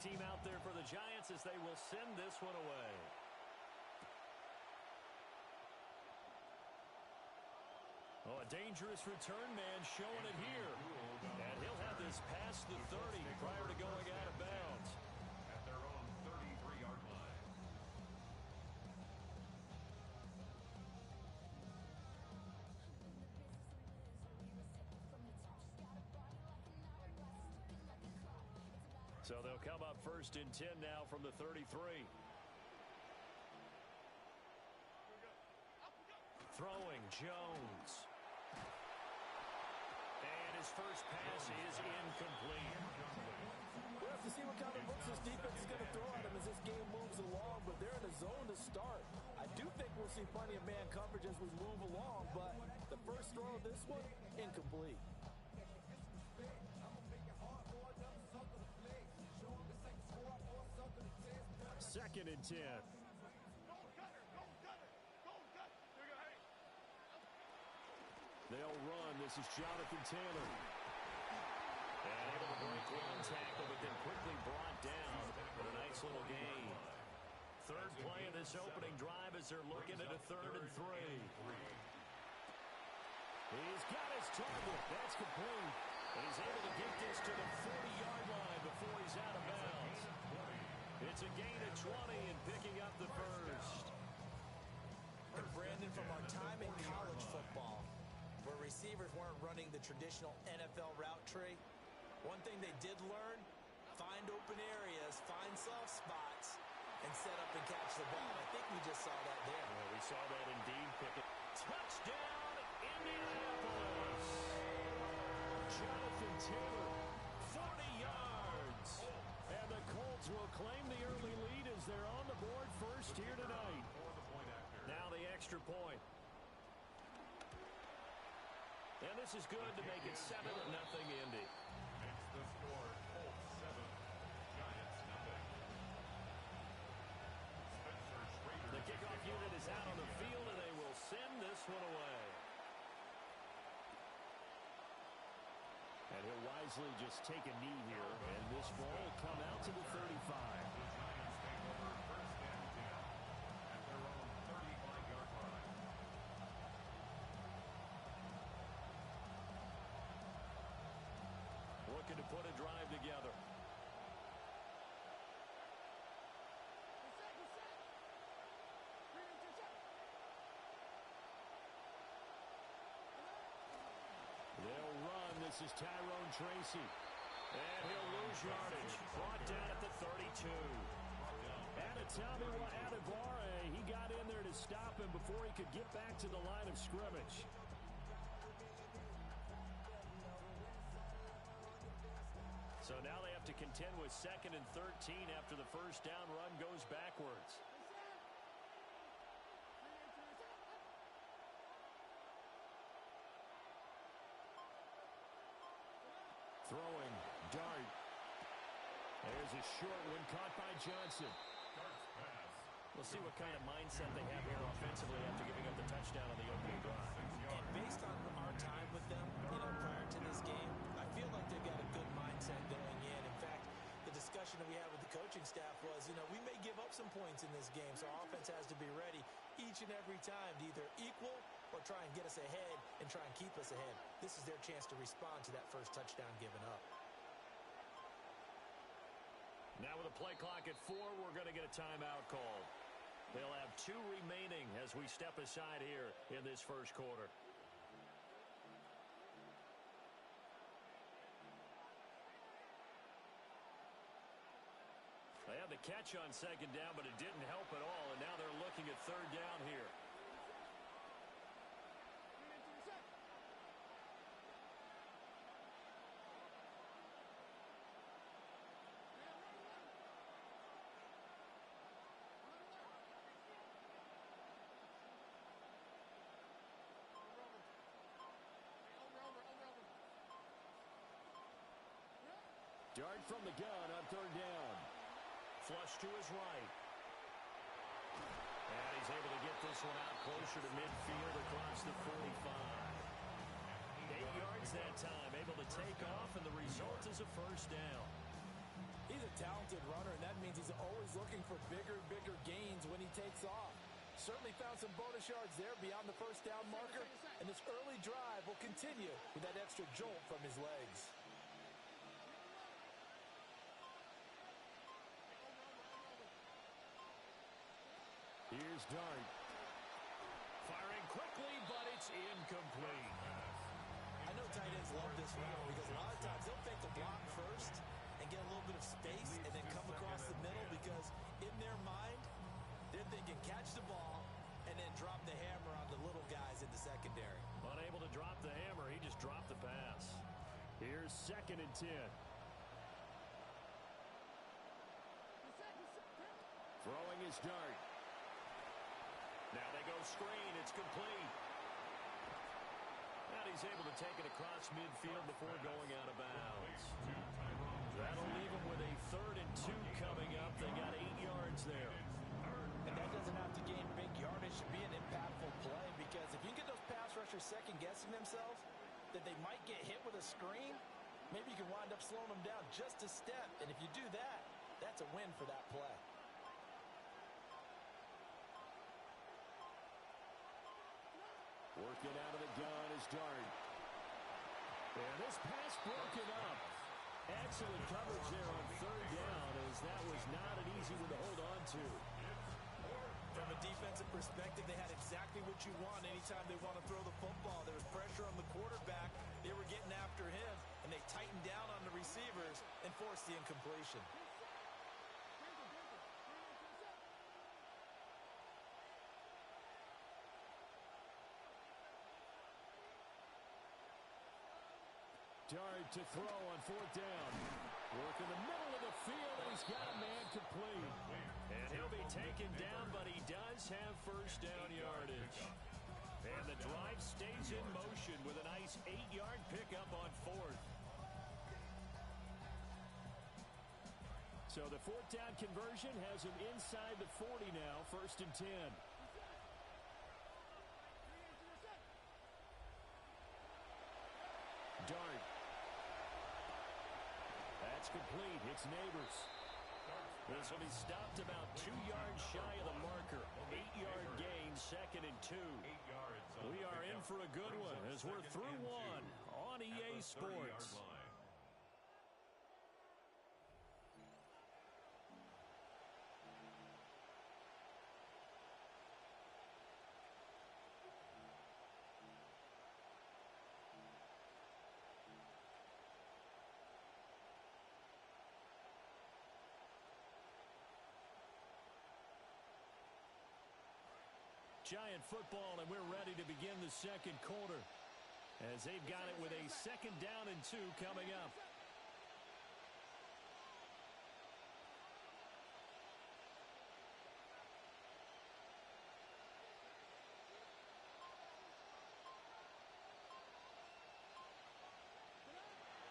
team out there for the Giants as they will send this one away. Oh, a dangerous return man showing it here. And he'll have this past the 30 prior to going out of bounds. At their own 33-yard line. So they'll come up 1st and 10 now from the 33. Throwing Jones. And his first pass is incomplete. We'll have to see what kind of looks this defense is going to throw at him as this game moves along, but they're in a zone to start. I do think we'll see plenty of man coverage as we move along, but the first throw of this one, incomplete. 2nd and 10. They'll run. This is Jonathan Taylor. And able to break one tackle, but then quickly brought down with a nice little gain. 3rd play of this opening drive as they're looking at a 3rd and 3. He's got his target. That's complete. And he's able to get this to the 40-yard line before he's out of bounds. It's a gain of 20 and picking up the first. And Brandon, from our time in college football, where receivers weren't running the traditional NFL route tree, one thing they did learn, find open areas, find soft spots, and set up and catch the ball. I think we just saw that there. Well, we saw that indeed. Touchdown, Indianapolis. Jonathan Taylor, 40 yards. And the Colts will claim the early lead as they're on the board first here tonight. Now the extra point. And this is good to make it 7-0 Indy. Makes the score Colts 7, Giants 0. The kickoff unit is out on the field, and they will send this one away. And he'll wisely just take a knee here, and this ball will come out to the 35. The Giants take over 1st and 10 at their own 35-yard line. Looking to put a drive together. They'll run. This is Tyrone Tracy. And he'll lose yardage. Brought down at the 32. Adetomiwa Adebawore, he got in there to stop him before he could get back to the line of scrimmage. So now they have to contend with 2nd and 13 after the first down run goes backwards. Throwing, Dart. There's a short one caught by Johnson. We'll see what kind of mindset they have here offensively after giving up the touchdown on the opening drive. And based on our time with them, prior to this game, I feel like they've got a good mindset going in. In fact, the discussion that we had with the coaching staff was, we may give up some points in this game, so our offense has to be ready each and every time to either equal or try and get us ahead and try and keep us ahead. This is their chance to respond to that first touchdown given up. Now with a play clock at 4, we're going to get a timeout called. They'll have 2 remaining as we step aside here in this first quarter. They had the catch on 2nd down, but it didn't help at all, and now they're looking at 3rd down here. Dart from the gun on 3rd down. Flush to his right. And he's able to get this one out closer to midfield across the 45. 8 yards that time, able to take off, and the result is a first down. He's a a talented runner, and that means he's always looking for bigger and bigger gains when he takes off. Certainly found some bonus yards there beyond the first down marker, and this early drive will continue with that extra jolt from his legs. Here's Dart. Firing quickly, but it's incomplete. I know tight ends love this route because a lot of times they'll fake the block first and get a little bit of space and then come across the middle because in their mind, they're thinking catch the ball and then drop the hammer on the little guys in the secondary. Unable to drop the hammer, he just dropped the pass. Here's 2nd and 10. Throwing his Dart. Now they go screen. It's complete. And he's able to take it across midfield before going out of bounds. That'll leave him with a 3rd and 2 coming up. They got 8 yards there. And that doesn't have to gain big yardage to be an impactful play because if you can get those pass rushers second-guessing themselves that they might get hit with a screen, maybe you can wind up slowing them down just a step. And if you do that, that's a win for that play. Working out of the gun is Dart. And this pass broken up. Excellent coverage there on 3rd down as that was not an easy one to hold on to. From a defensive perspective, they had exactly what you want anytime they want to throw the football. There was pressure on the quarterback. They were getting after him, and they tightened down on the receivers and forced the incompletion. Dart to throw on 4th down. Work in the middle of the field, and he's got a man complete. And he'll be taken down, but he does have first down yardage. And the drive stays in motion with a nice 8-yard pickup on 4th. So the 4th down conversion has him inside the 40 now, 1st and 10. Dart. That's complete. It's Neighbors. This will be stopped about 2 yards shy of the marker. 8-yard gain, 2nd and 2. 8 yards. We are in for a good one as we're through one on EA Sports. Giant football, and we're ready to begin the 2nd quarter as they've got it with a 2nd down and 2 coming up.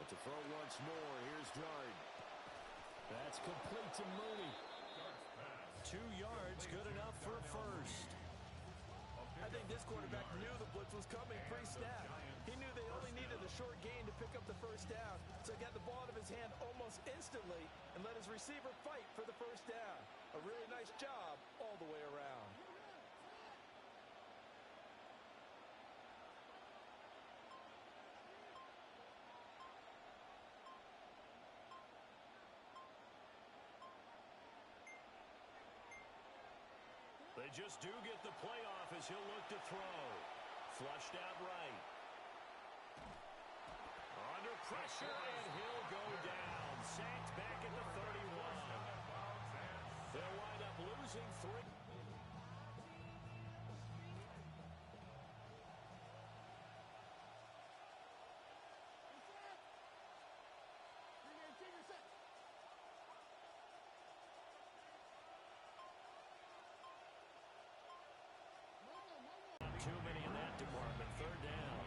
But to throw once more, here's Dart. That's complete to Mooney. 2 yards, good enough for a first. I think this quarterback knew the blitz was coming pre-snap. He knew they only needed a short gain to pick up the first down, so he got the ball out of his hand almost instantly and let his receiver fight for the first down. A really nice job all the way around. They just do get the playoff as he'll look to throw. Flushed out right. Under pressure, and he'll go down. Sacked back at the 31. They'll wind up losing 3. Too many in that department. 3rd down.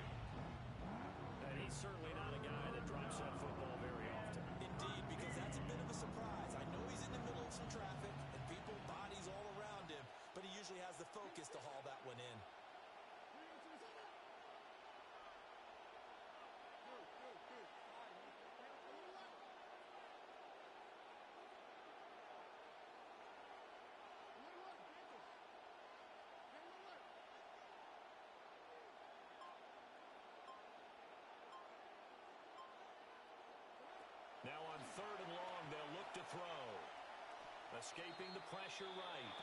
And he's certainly not a guy that drops that football very often. Indeed, because that's a bit of a surprise. I know he's in the middle of some traffic and people, bodies all around him, but he usually has the focus to haul that one in. escaping the pressure right.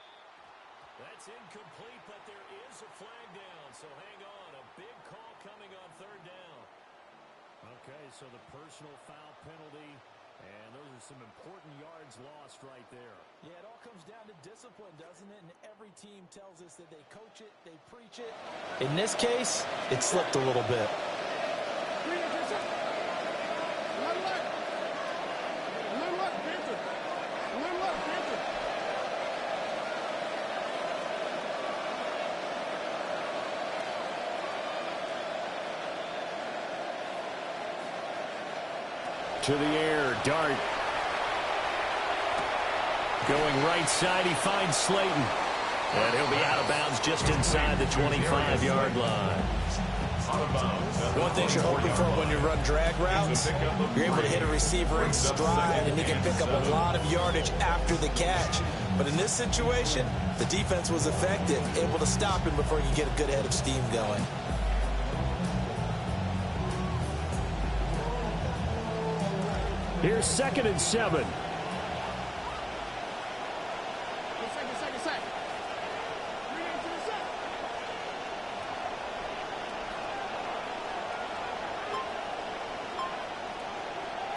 That's incomplete, but there is a flag down, so hang on. A big call coming on third down. Okay, so the personal foul penalty, and those are some important yards lost right there. Yeah, it all comes down to discipline, doesn't it? And every team tells us that they coach it, they preach it. In this case, it slipped a little bit. To the air, Dart. Going right side, he finds Slayton. And he'll be out of bounds just inside the 25-yard line. One thing you're hoping for when you run drag routes, you're able to hit a receiver in stride, and he can pick up a lot of yardage after the catch. But in this situation, the defense was effective, able to stop him before he could get a good head of steam going. Here's 2nd and 7. Second.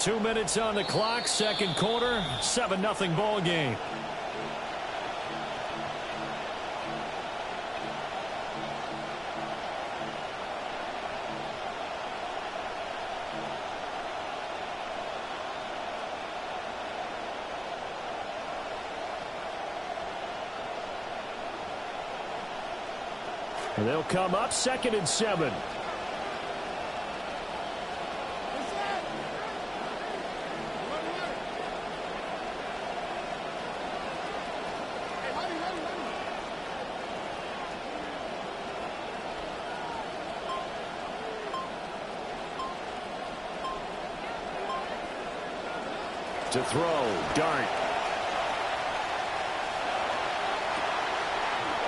2 minutes on the clock, second quarter, 7-0 ball game. And they'll come up 2nd and 7. To throw, Dart.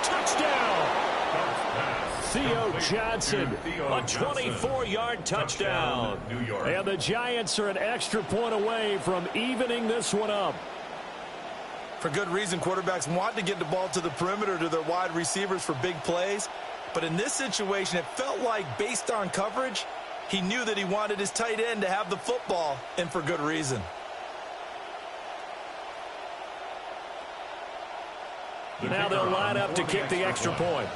Touchdown! Theo Johnson, a 24-yard touchdown. And the Giants are an extra point away from evening this one up. For good reason, quarterbacks want to get the ball to the perimeter to their wide receivers for big plays. But in this situation, it felt like, based on coverage, he knew that he wanted his tight end to have the football, and for good reason. Now they'll line up to kick the extra point.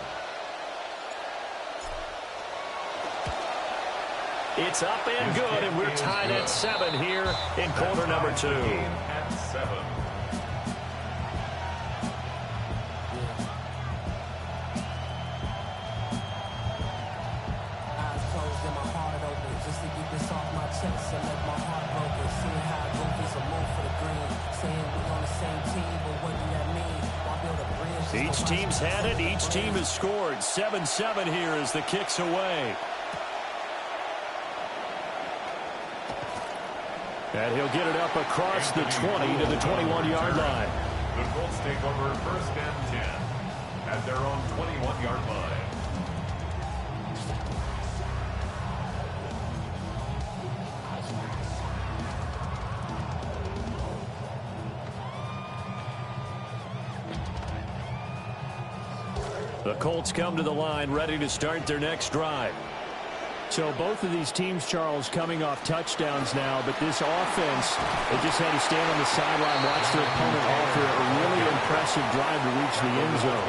It's up and good, and we're tied at 7 here in quarter number 2. At 7. Eyes closed and my heart open, just to get this off my chest and let my heart broken. Seeing how I go is a move for the green. Saying we on the same team, but what do that mean? Why build a bridge? Each team's had it. Each team has scored. 7-7 here as the kick's away. And he'll get it up across the 20 to the 21-yard line. The Colts take over 1st and 10 at their own 21-yard line. The Colts come to the line ready to start their next drive. So both of these teams, Charles, coming off touchdowns now, but this offense, they just had to stand on the sideline, watch their opponent offer a really impressive drive to reach the end zone.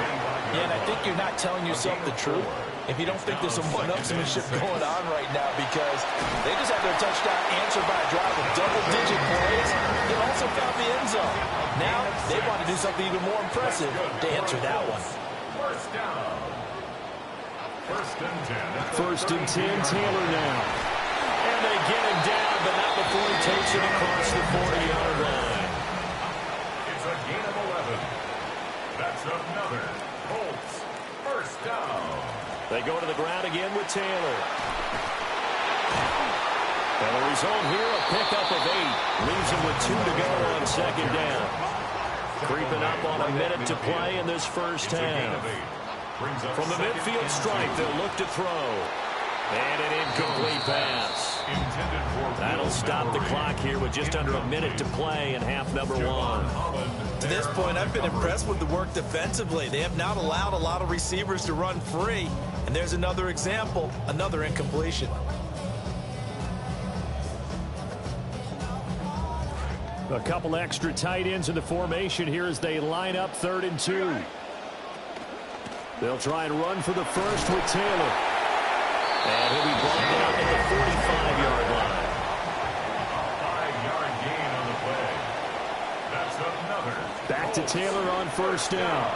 Yeah, and I think you're not telling yourself the truth if you don't think there's some one-upsmanship going on right now, because they just had their touchdown answered by a drive of double-digit plays. They also found the end zone. Now they want to do something even more impressive to answer that one. 1st down. 1st and 10. 1st and 10, Taylor now. And they get him down, but not before he takes it across the 40-yard line. It's a gain of 11. That's another Colts 1st down. They go to the ground again with Taylor. And the result here, a pickup of 8. Leaves him with 2 to go on 2nd down. Creeping up on a minute to play in this first half. From the midfield stripe, they'll look to throw. And an incomplete pass. That'll stop the clock here with just under a minute to play in half number one. To this point, I've been impressed with the work defensively. They have not allowed a lot of receivers to run free. And there's another example, another incompletion. A couple extra tight ends in the formation here as they line up 3rd and 2. They'll try and run for the first with Taylor. And he'll be brought down at the 45-yard line. A 5-yard gain on the play. That's another. Back to Taylor on 1st down.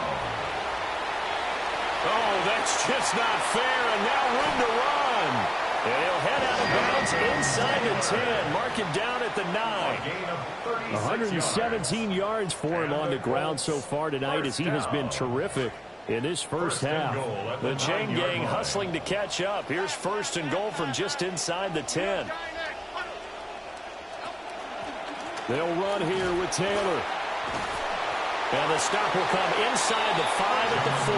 Oh, that's just not fair, and now room to run. And he'll head out of bounds inside the 10. Mark him down at the 9. 117 yards for him on the ground so far tonight as he has been terrific in this first half. The chain gang hustling to catch up. Here's 1st and goal from just inside the 10. They'll run here with Taylor. And the stop will come inside the 5 at the 4.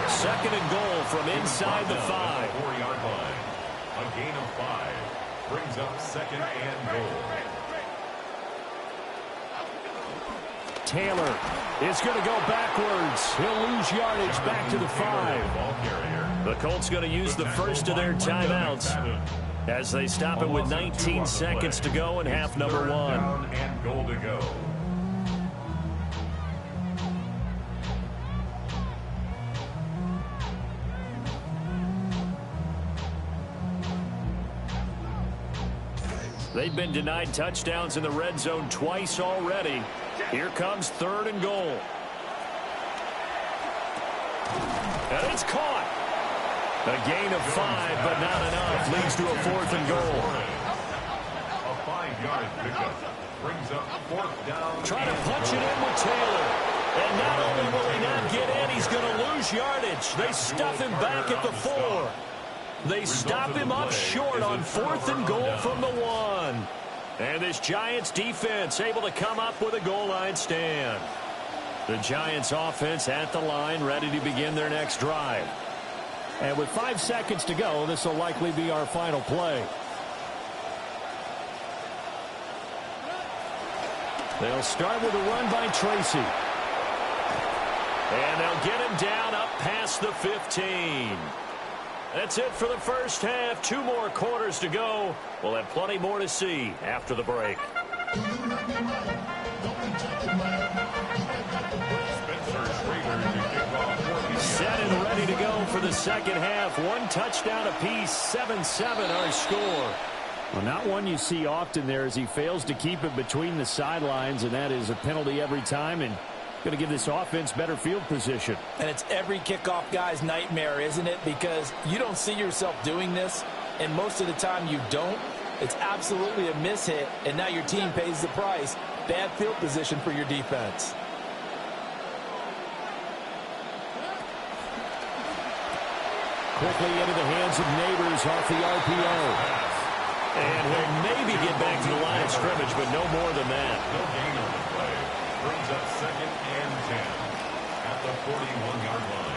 2nd and goal from inside the 5. 4-yard line. A gain of 5 brings up 2nd and goal. Taylor is going to go backwards. He'll lose yardage back to the 5. The Colts going to use the first of their timeouts as they stop it with 19 seconds to go in half number 1. And goal to go. They've been denied touchdowns in the red zone twice already. Here comes 3rd and goal. And it's caught. A gain of 5, but not enough. Leads to a 4th and goal. A 5-yard pickup brings up 4th down. Trying to punch it in with Taylor. And not only will he not get in, he's going to lose yardage. They stuff him back at the 4. They stop him up short on 4th and goal from the 1. And this Giants defense able to come up with a goal line stand. The Giants offense at the line, ready to begin their next drive. And with 5 seconds to go, this will likely be our final play. They'll start with a run by Tracy. And they'll get him down up past the 15. That's it for the first half. 2 more quarters to go. We'll have plenty more to see after the break. Set and ready to go for the second half. 1 touchdown apiece, 7-7 our score. Well, not one you see often there as he fails to keep it between the sidelines, and that is a penalty every time, and going to give this offense better field position. And it's every kickoff guy's nightmare, isn't it? Because you don't see yourself doing this, and most of the time you don't. It's absolutely a mishit, and now your team pays the price. Bad field position for your defense. Quickly into the hands of Neighbors off the RPO. And he'll maybe get back to the line of scrimmage, but no more than that. No gain on the play. Brings up 2nd and 10 at the 41-yard line.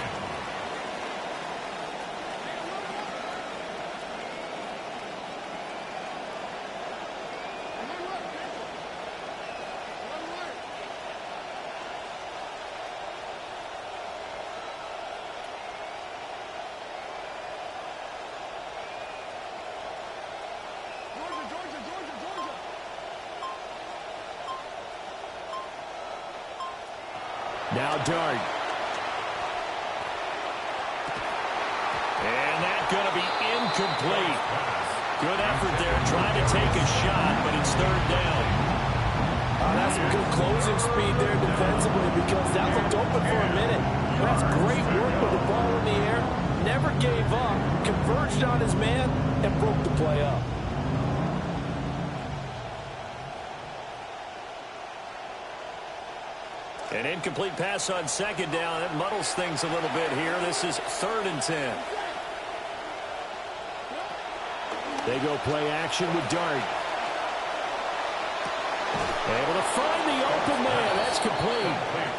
Now Dart. And that's going to be incomplete. Good effort there trying to take a shot, but it's 3rd down. That's some good closing speed there defensively because that looked open for a minute. That's great work with the ball in the air. Never gave up, converged on his man, and broke the play up. An incomplete pass on 2nd down. It muddles things a little bit here. This is 3rd and 10. They go play action with Dart. Able to find the open man. That's complete.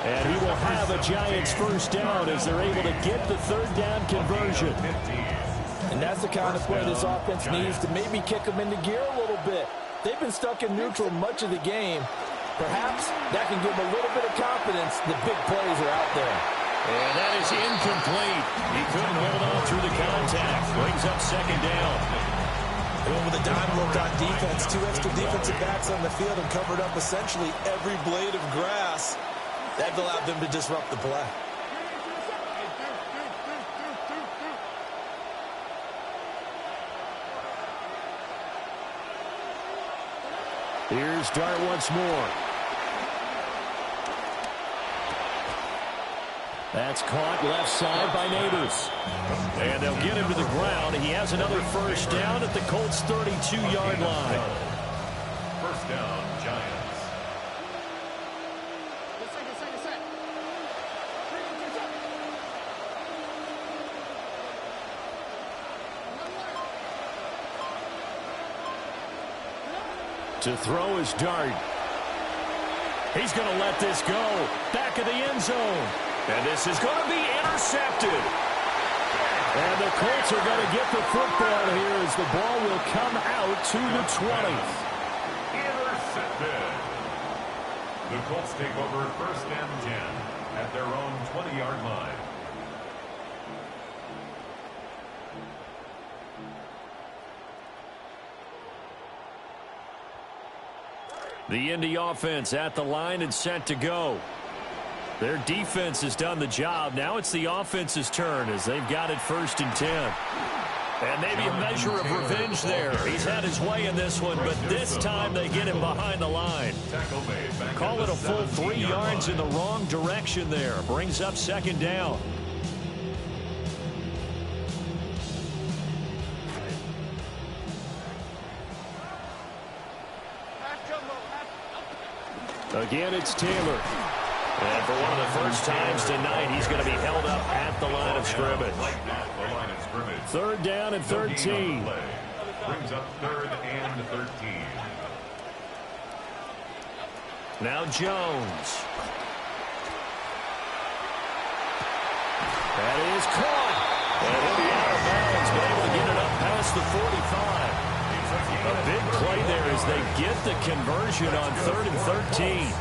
And he will have a Giants 1st down as they're able to get the 3rd down conversion. And that's the kind of play this offense needs to maybe kick them into gear a little bit. They've been stuck in neutral much of the game. Perhaps that can give them a little bit of confidence that big plays are out there. And that is incomplete. He couldn't hold on through the contact. Brings up second down. And with a dime look on defense, 2 extra defensive backs on the field and covered up essentially every blade of grass. That allowed them to disrupt the play. Here's Dart once more. That's caught left side by Neighbors. And they'll get him to the ground. He has another first down at the Colts' 32-yard line. First down, Giants. To throw is Dart. He's going to let this go. Back of the end zone. And this is going to be intercepted. And the Colts are going to get the football here as the ball will come out to the 20. Intercepted. The Colts take over first and 10 at their own 20-yard line. The Indy offense at the line and set to go. Their defense has done the job. Now it's the offense's turn as they've got it first and 10. And maybe a measure of revenge there. He's had his way in this one, but this time they get him behind the line. Call it a full 3 yards in the wrong direction there. Brings up second down. Again, it's Taylor. And for one of the first times tonight, he's going to be held up at the line of scrimmage. Third down and 13. Brings up third and 13. Now Jones. That is caught. And he'll be out of bounds, but able to get it up past the 45. A big play there as they get the conversion on third and 13.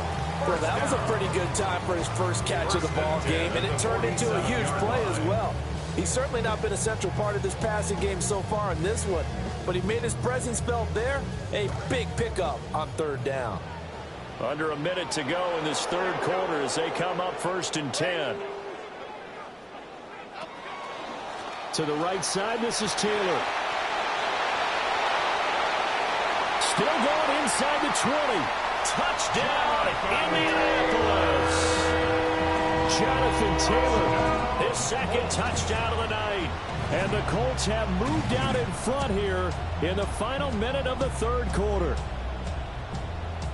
Well, that was a pretty good time for his first catch of the ball game, and it turned into a huge play as well. He's certainly not been a central part of this passing game so far in this one, but he made his presence felt there. A big pickup on third down. Under a minute to go in this third quarter as they come up first and 10. To the right side, this is Taylor. Still going inside the 20. Touchdown, Indianapolis. Jonathan Taylor, his second touchdown of the night. And the Colts have moved out in front here in the final minute of the third quarter.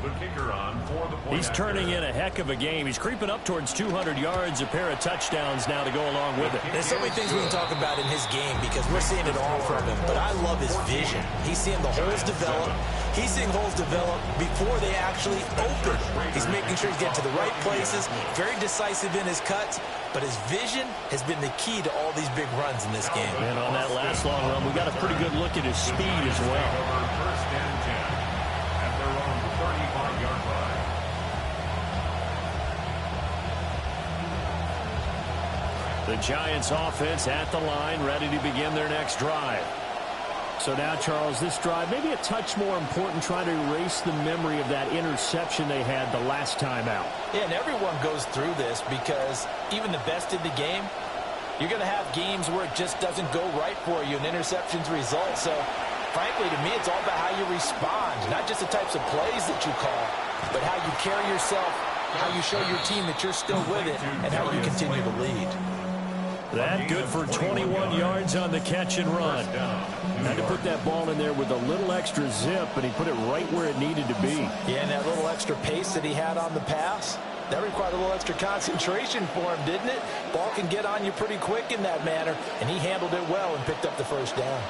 The kicker on for the point. He's turning in a heck of a game. He's creeping up towards 200 yards, a pair of touchdowns now to go along with it. There's so many things we can talk about in his game because we're seeing it all from him. But I love his vision. He's seeing the holes develop. He's seeing holes develop before they actually open. He's making sure he's getting to the right places, very decisive in his cuts, but his vision has been the key to all these big runs in this game. And on that last long run, we got a pretty good look at his speed as well. First and 10 at their own 35-yard line. The Giants offense at the line, ready to begin their next drive. So now, Charles, this drive maybe a touch more important, trying to erase the memory of that interception they had the last time out. Yeah, and everyone goes through this because even the best in the game, you're going to have games where it just doesn't go right for you and interceptions result. So, frankly, to me, it's all about how you respond, not just the types of plays that you call, but how you carry yourself, how you show your team that you're still with it, and how you continue to lead. That good for 21 yards on the catch and run. Had to put that ball in there with a little extra zip, and he put it right where it needed to be. Yeah, and that little extra pace that he had on the pass, that required a little extra concentration for him, didn't it? Ball can get on you pretty quick in that manner, and he handled it well and picked up the first down.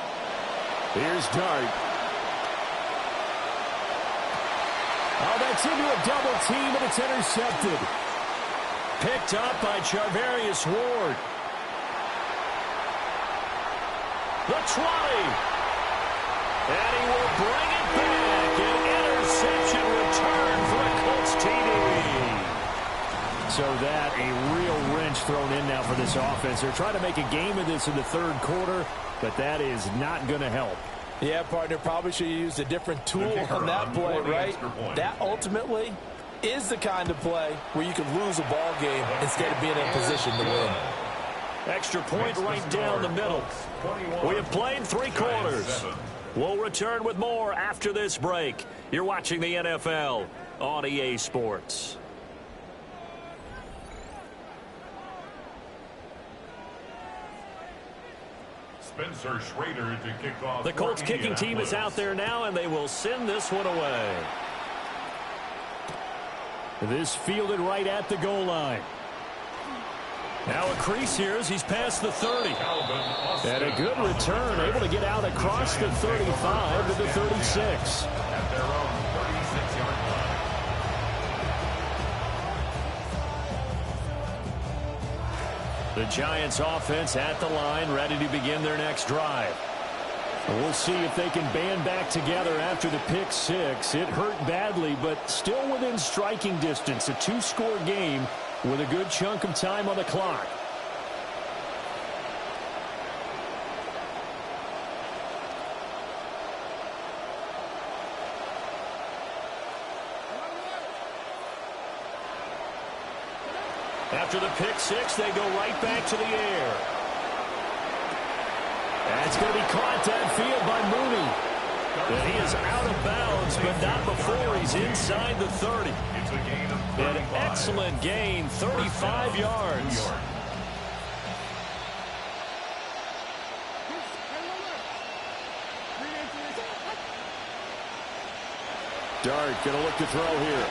Here's Dart. Oh, that's into a double team, and it's intercepted. Picked up by Charvarius Ward. The 20. And he will bring it back. An interception return for a Colts TD. So that, a real wrench thrown in now for this offense. They're trying to make a game of this in the third quarter, but that is not going to help. Yeah, partner, probably should have used a different tool on that play, right? That ultimately is the kind of play where you can lose a ball game instead of being in position to win. Extra point right down the middle. We have played 3 quarters. We'll return with more after this break. You're watching the NFL on EA Sports. Spencer Schrader to kick off. The Colts kicking team is out there now, and they will send this one away. This fielded right at the goal line. Now a crease here as he's past the 30. And a good return, able to get out across the 35 to the 36. At their own 36-yard line. The Giants offense at the line, ready to begin their next drive. We'll see if they can band back together after the pick 6. It hurt badly, but still within striking distance. A 2-score game with a good chunk of time on the clock. After the pick 6, they go right back to the air. That's going to be caught downfield by Mooney. And he is out of bounds, but not before he's inside the 30. It's a gain of 35. An excellent gain, 35 yards. Dart going to look to throw here.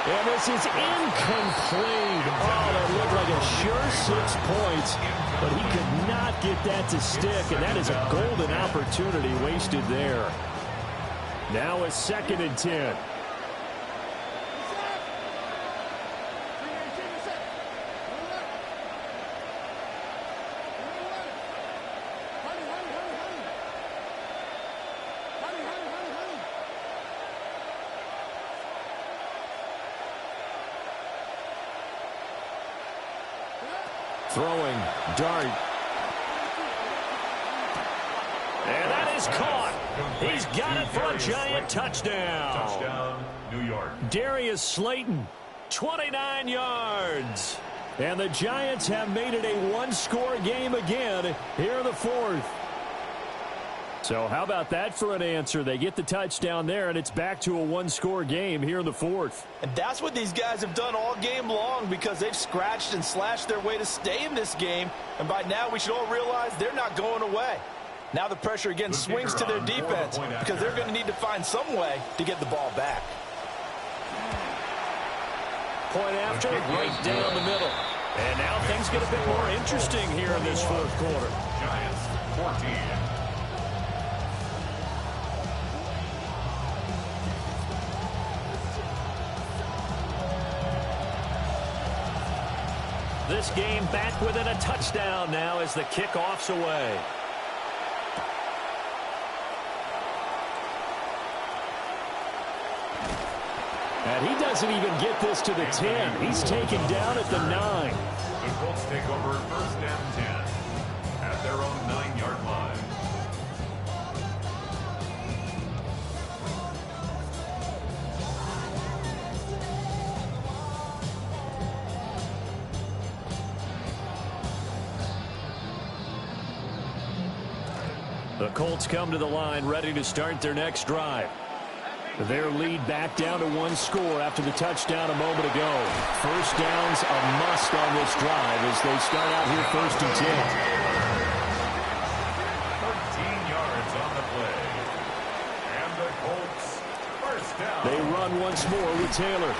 And this is incomplete. Oh, that looked like a sure 6 points, but he could not get that to stick, and that is a golden opportunity wasted there. Now a 2nd and 10. Throwing, Dart. And that is caught. He's got it for a Giant touchdown. Touchdown, New York. Darius Slayton, 29 yards. And the Giants have made it a 1-score game again here in the 4th. So how about that for an answer? They get the touchdown there, and it's back to a 1-score game here in the 4th. And that's what these guys have done all game long because they've scratched and slashed their way to stay in this game. And by now we should all realize they're not going away. Now the pressure again swings to their defense because they're going to need to find some way to get the ball back. Point after, right down the middle. And now things get a bit more interesting here in this 4th quarter. Giants 14. This game back within a touchdown now as the kickoff's away. And he doesn't even get this to the 10. He's taken down at the 9. The Colts take over 1st and 10 at their own 9-yard line. The Colts come to the line ready to start their next drive. Their lead back down to 1 score after the touchdown a moment ago. First down's a must on this drive as they start out here 1st and 10. 13 yards on the play. And the Colts, 1st down. They run once more with Taylor.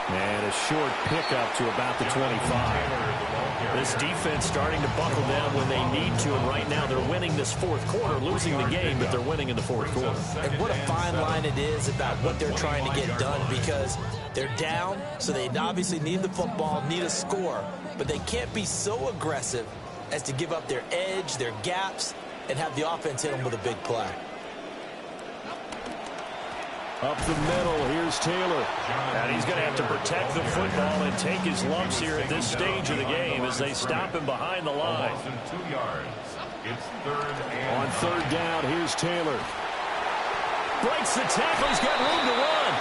And a short pickup to about the 25. This defense starting to buckle down when they need to, and right now they're winning this 4th quarter, losing the game, but they're winning in the 4th quarter. And what a fine line it is about what they're trying to get done because they're down, so they obviously need the football, need a score, but they can't be so aggressive as to give up their edge, their gaps, and have the offense hit them with a big play. Up the middle, here's Taylor. And he's going to have to protect the football and take his lumps here at this stage of the game as they stop him behind the line. 2 yards. It's On third down, here's Taylor. Breaks the tackle, he's got room to run.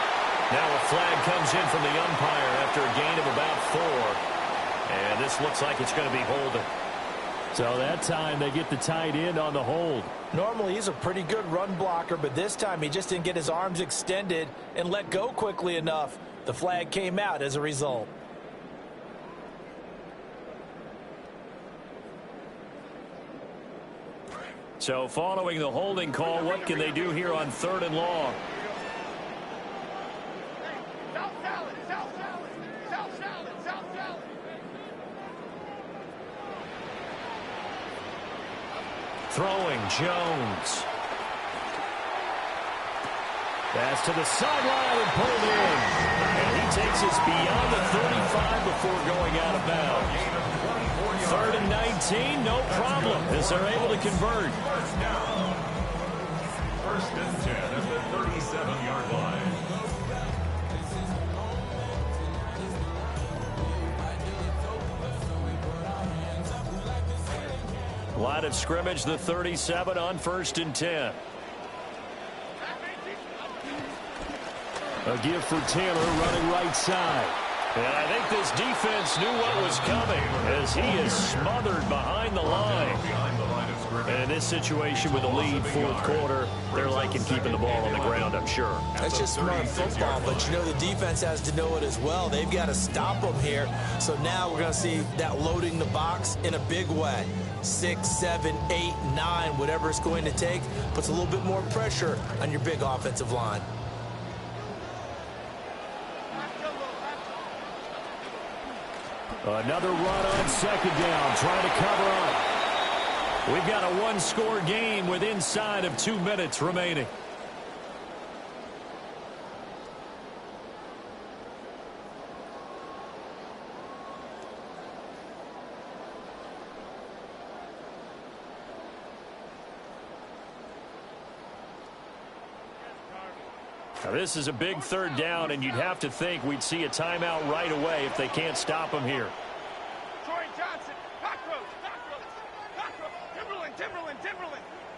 Now a flag comes in from the umpire after a gain of about 4. And this looks like it's going to be holding. So that time they get the tight end on the hold. Normally he's a pretty good run blocker, but this time he just didn't get his arms extended and let go quickly enough. The flag came out as a result. So following the holding call, what can they do here on 3rd and long? Throwing, Jones. Pass to the sideline and pulled in. And he takes us beyond the 35 before going out of bounds. 3rd and 19, no problem, as they're able to convert. First down. 1st and 10 at the 37-yard line. Line of scrimmage, the 37 on 1st and 10. A give for Taylor running right side. And I think this defense knew what was coming as he is smothered behind the line. And in this situation with a lead 4th quarter, they're liking keeping the ball on the ground, I'm sure. That's just smart football, but you know the defense has to know it as well. They've got to stop them here. So now we're going to see that loading the box in a big way. 6, 7, 8, 9, whatever it's going to take, puts a little bit more pressure on your big offensive line. Another run on 2nd down, trying to cover up. We've got a 1-score game with inside of 2 minutes remaining. Now this is a big 3rd down, and you'd have to think we'd see a timeout right away if they can't stop him here. Troy Johnson, cockroach, cockroach, cockroach, Timberland.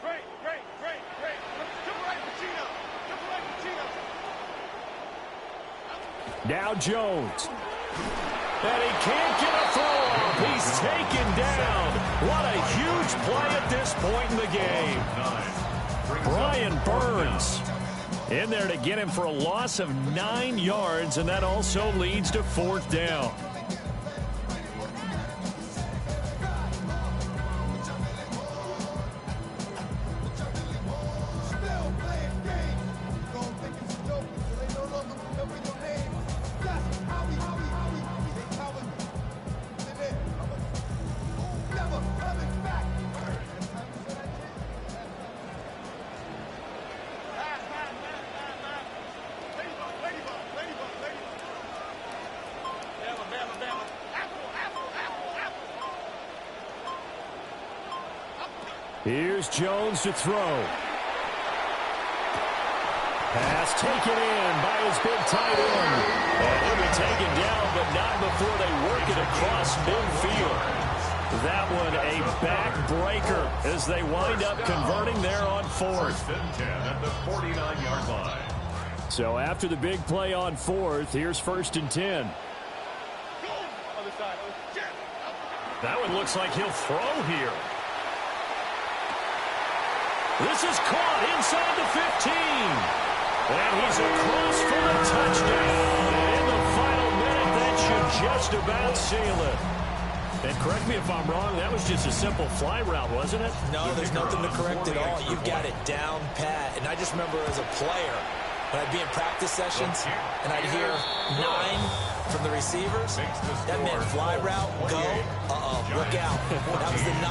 Great. Triple right Pacino. Now Jones. And he can't get a throw off. He's taken down. What a huge play at this point in the game. Brian Burns in there to get him for a loss of 9 yards, and that also leads to 4th down. Here's Jones to throw. Pass taken in by his big tight end. And he'll be taken down, but not before they work it across midfield. That one a backbreaker as they wind up converting there on 4th. 1st and 10 at the 49-yard line. So after the big play on 4th, here's 1st and 10. That one looks like he'll throw here. This is caught inside the 15. And he's across for the touchdown. And in the final minute, that should just about seal it. And correct me if I'm wrong, that was just a simple fly route, wasn't it? No, there's nothing to correct at all. You've got it down pat. And I just remember as a player, when I'd be in practice sessions and I'd hear 9 from the receivers, that meant fly route, go, look out. That was the 9,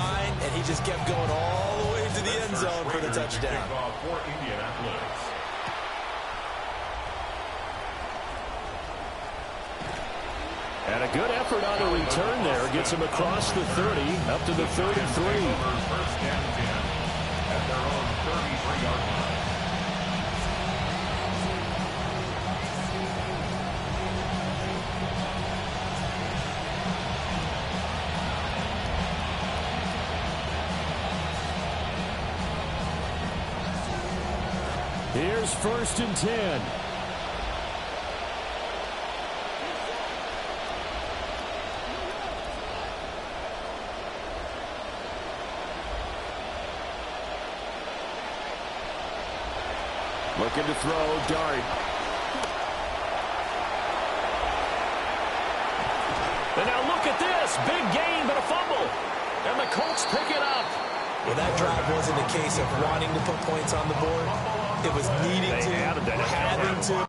and he just kept going all the way to the end zone for the touchdown. For Indianapolis. And a good effort on the return there. Gets him across the 30, up to the 33. First and 10 at their own 33-yard line. Here's 1st and 10. Looking to throw, dart. And now look at this. Big gain, but a fumble. And the Colts pick it up. Well, that drive wasn't a case of wanting to put points on the board. It was needing to, having to,